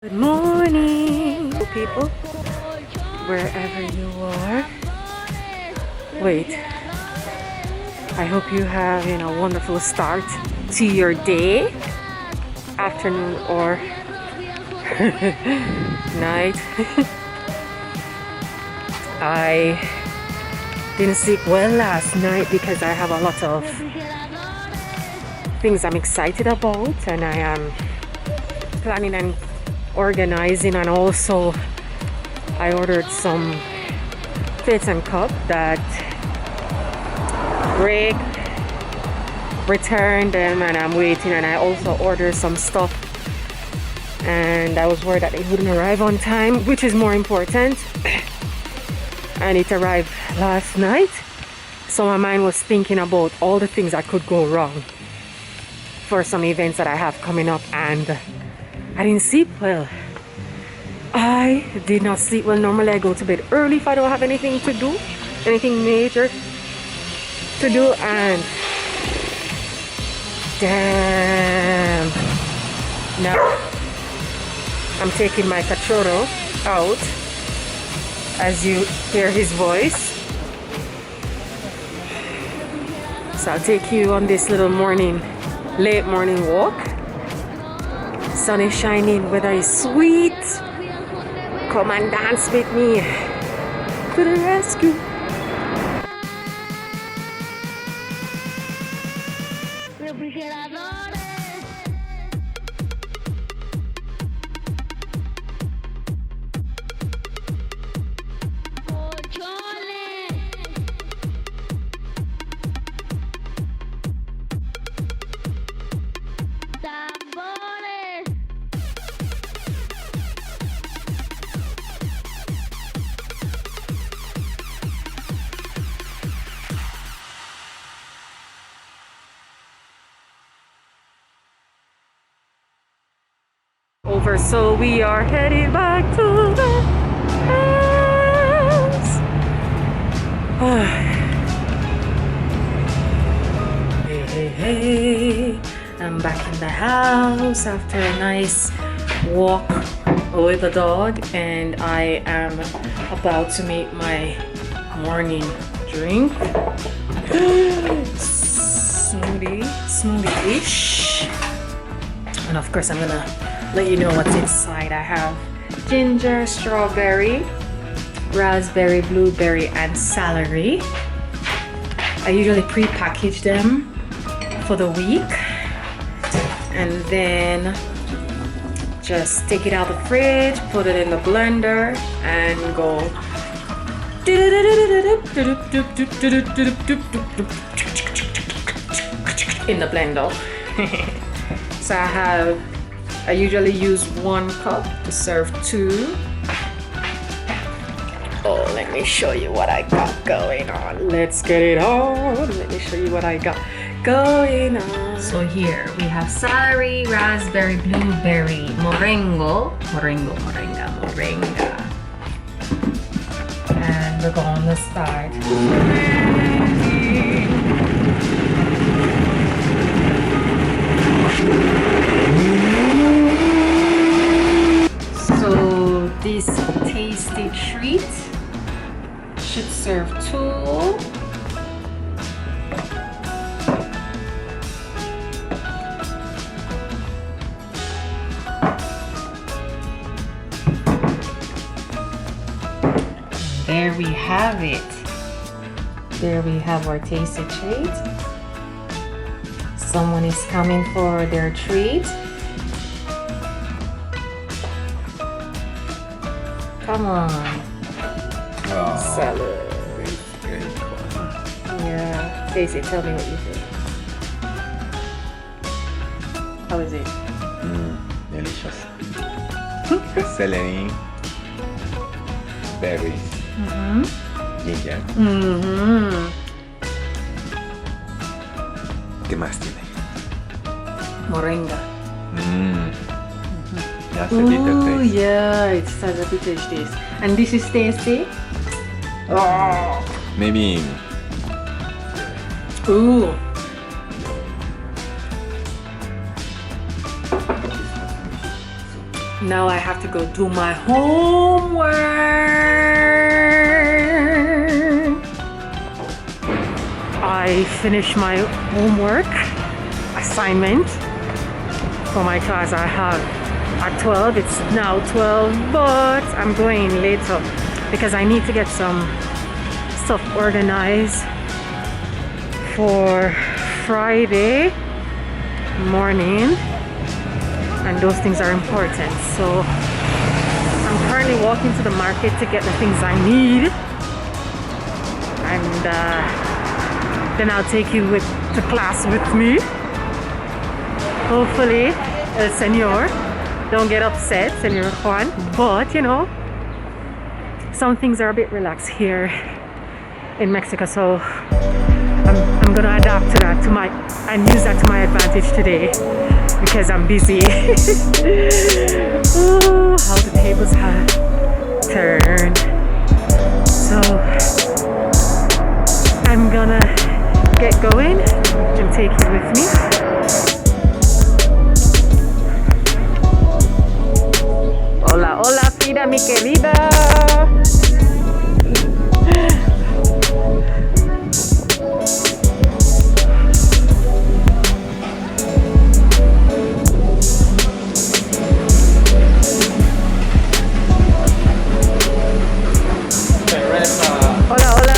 Good morning, people, wherever you are. Wait, I hope you have a wonderful start to your day, afternoon or night. I didn't sleep well last night because I have a lot of things I'm excited about, and I am planning and organizing, and also I ordered some plates and cup that Greg returned them, and I'm waiting, and I also ordered some stuff, and I was worried that it wouldn't arrive on time, which is more important. And it arrived last night, so my mind was thinking about all the things that could go wrong for some events that I have coming up, and I didn't sleep well. I did not sleep well. Normally I go to bed early if I don't have anything to do, anything major to do, and damn, now I'm taking my cachorro out, as you hear his voice. So I'll take you on this little late morning walk. Sun is shining, weather is sweet. Come and dance with me to the rescue. Over, so we are headed back to the house. Hey, hey, I'm back in the house after a nice walk with the dog, and I am about to make my morning drink. Smoothie-ish. And of course I'm gonna let you know what's inside. I have ginger, strawberry, raspberry, blueberry, and celery. I usually pre-package them for the week, and then just take it out of the fridge, put it in the blender, and go in the blender. So I usually use 1 cup to serve 2. Oh, let me show you what I got going on. Let's get it on. Let me show you what I got going on. So here we have celery, raspberry, blueberry, moringa. And we're going to start. So this tasty treat should serve 2. There we have it. There we have our tasty treat. Someone is coming for their treat. Come on. Oh, Salad. very cool. Yeah. Stacey, tell me what you think. How is it? Delicious. Celery, berries, ginger. ¿Qué más tiene? Moringa. That's a bitter Ooh, taste. yeah, it has a bitter taste. And this is tasty. Oh. Maybe Ooh. Now I have to go do my homework. I finished my homework assignment for my class I have at 12. It's now 12, but I'm going later because I need to get some stuff organized for Friday morning, and those things are important. So I'm currently walking to the market to get the things I need, and then I'll take you to class with me. Hopefully El Señor don't get upset, Señor Juan, but you know, some things are a bit relaxed here in Mexico, so I'm gonna adapt to that and use that to my advantage today because I'm busy. Ooh, how the tables have turned. So I'm gonna get going and take you with me. Hola, hola, Frida, mi querida. Hola, hola.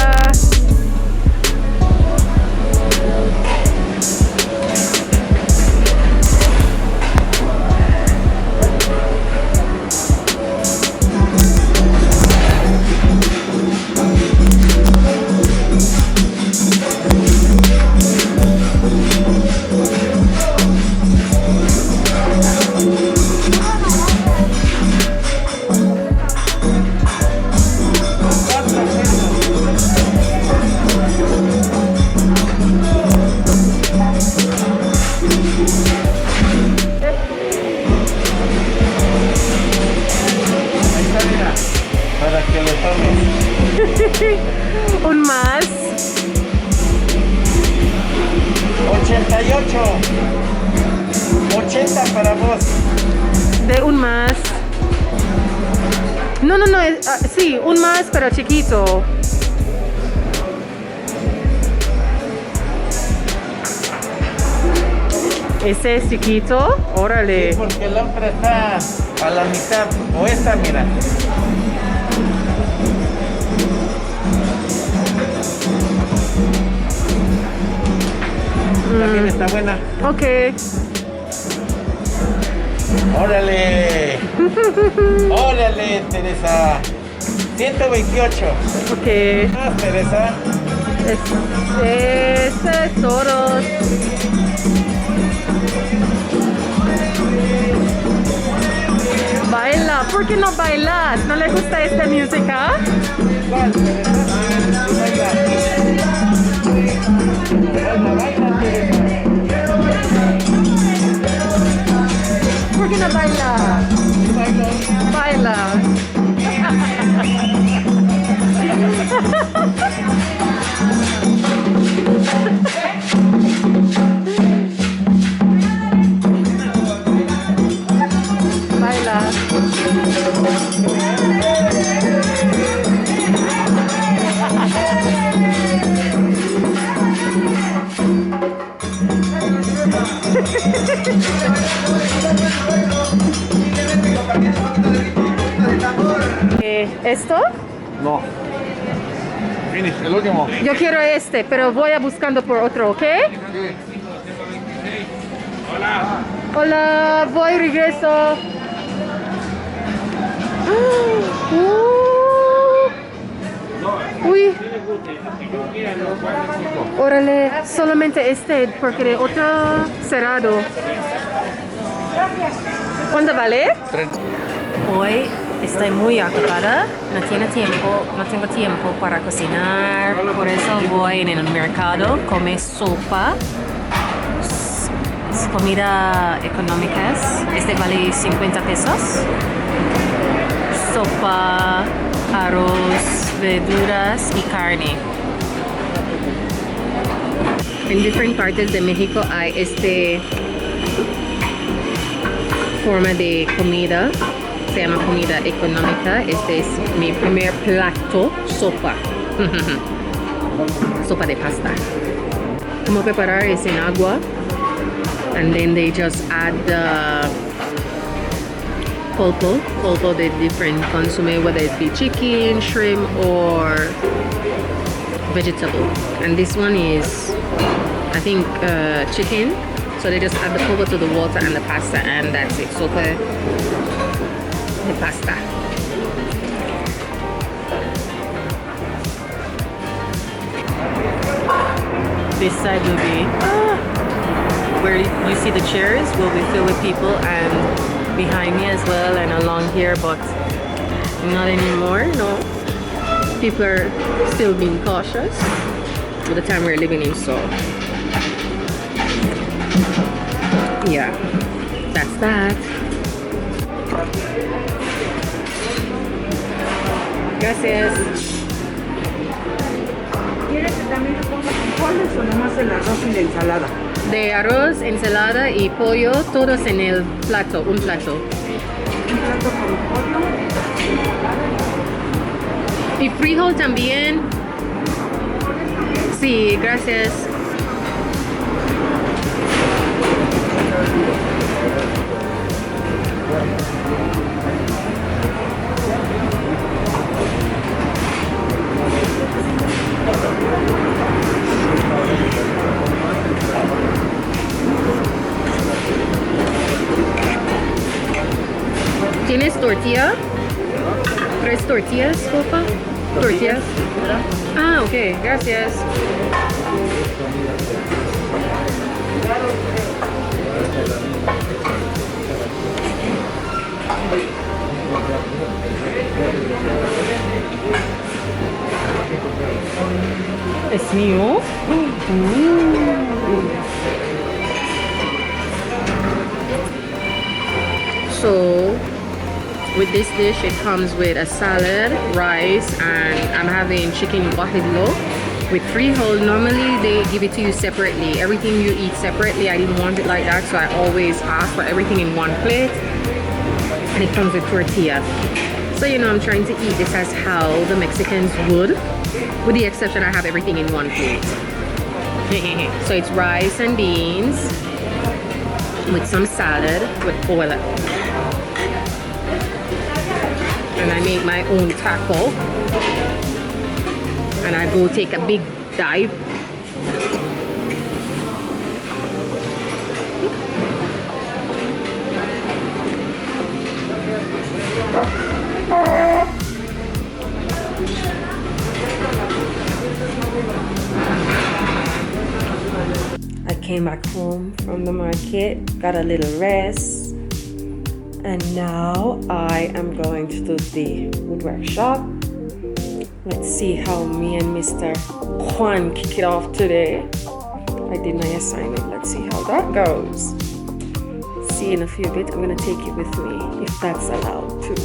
Para que lo tomes. Un más. 88. 80 para vos. De un más. No, sí, un más, pero chiquito. Ese es chiquito, órale. Sí, porque el otro está a la mitad. O esta, mira. También está buena. Ok. Órale. Órale, Teresa. 128. Ok. Ah, Teresa. Este es toros. Baila, ¿por qué no bailas? ¿No le gusta esta música? ¿Cuál, Teresa? Baila. Baila, baila, Teresa. ¿Por qué no baila? Baila. Baila. ¿Esto? No. Finish, el último. Yo quiero este, pero voy a buscando por otro, ¿ok? Hola. Hola, voy, regreso. Uy. Órale, solamente este, porque de otro cerrado. ¿Cuánto vale? Hoy estoy muy ocupada, no tengo tiempo para cocinar, por eso voy en el mercado, comer sopa, comida económica, este vale 50 pesos, sopa, arroz, verduras y carne. En diferentes partes de México hay este forma de comida se llama comida económica. Este es mi primer plato, sopa. Sopa de pasta. Como preparar es en agua, and then they just add pulpo de different consume, whether it be chicken, shrimp, or vegetable. And this one is, I think, chicken. So they just add the pulpo to the water and the pasta, and that's it. Sopa de pasta. This side will be where you see the chairs will be filled with people, and behind me as well, and along here, but not anymore. No, people are still being cautious with the time we're living in. So yeah, that's that. Gracias. ¿Quieres que también le ponga frijoles o nomás el arroz y la ensalada? De arroz, ensalada y pollo, todos en el plato, un plato. Un plato con pollo. Y frijol también. Sí, gracias. ¿Tienes tortilla? ¿Tres tortillas, porfa? ¿Tortillas? Ah, ok, gracias. ¿Es mío? So, with this dish, it comes with a salad, rice, and I'm having chicken wahidlo with frijol. Normally, they give it to you separately. Everything you eat separately. I didn't want it like that, so I always ask for everything in one plate. And it comes with tortilla. So, you know, I'm trying to eat this as how the Mexicans would, with the exception I have everything in one plate. So it's rice and beans with some salad with oil. And I make my own taco, and I go take a big dive. I came back home from the market, got a little rest, and now I am going to do the woodwork shop. Let's see how me and Mr. Juan kick it off today. I did my assignment. Let's see how that goes. See you in a few bit. I'm gonna take it with me if that's allowed too.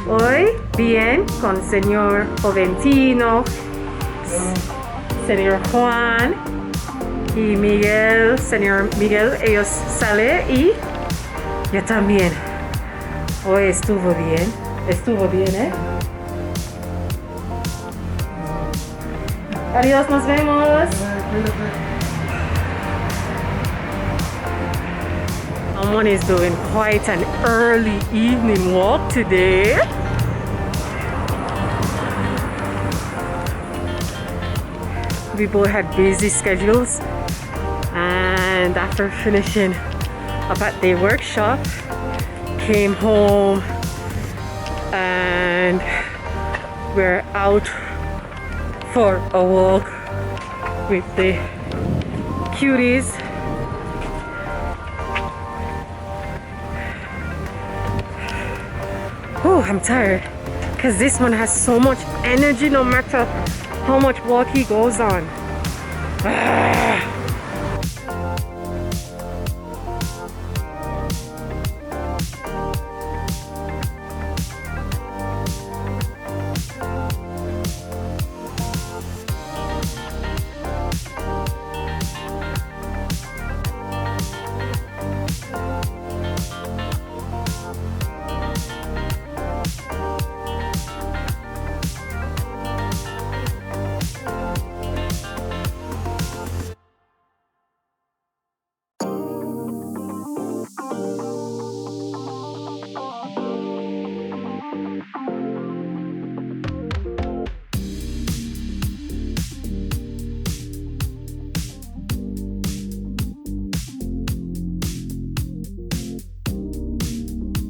Hoy, bien, con señor Joventino, señor Juan y Miguel, señor Miguel, ellos salen y yo también. Hoy estuvo bien, ¿eh? Adiós, nos vemos. someone is doing quite an early evening walk today. We both had busy schedules, and after finishing up at the workshop, came home and we're out for a walk with the cuties. Oh, I'm tired because this one has so much energy no matter how much walk he goes on.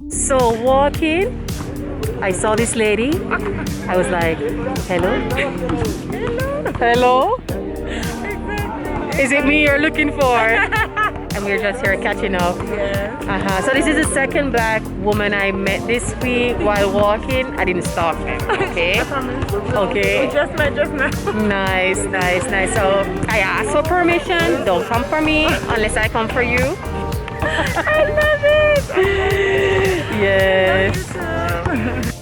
So walking, I saw this lady. I was like, hello? Hello? Is it me you're looking for? And we're just here catching up. Yeah. So this is the second black woman I met this week while walking. I didn't stalk them, okay? Okay. We just met just now. Nice. So I asked for permission. Don't come for me unless I come for you. I love it. Yes. Love you too.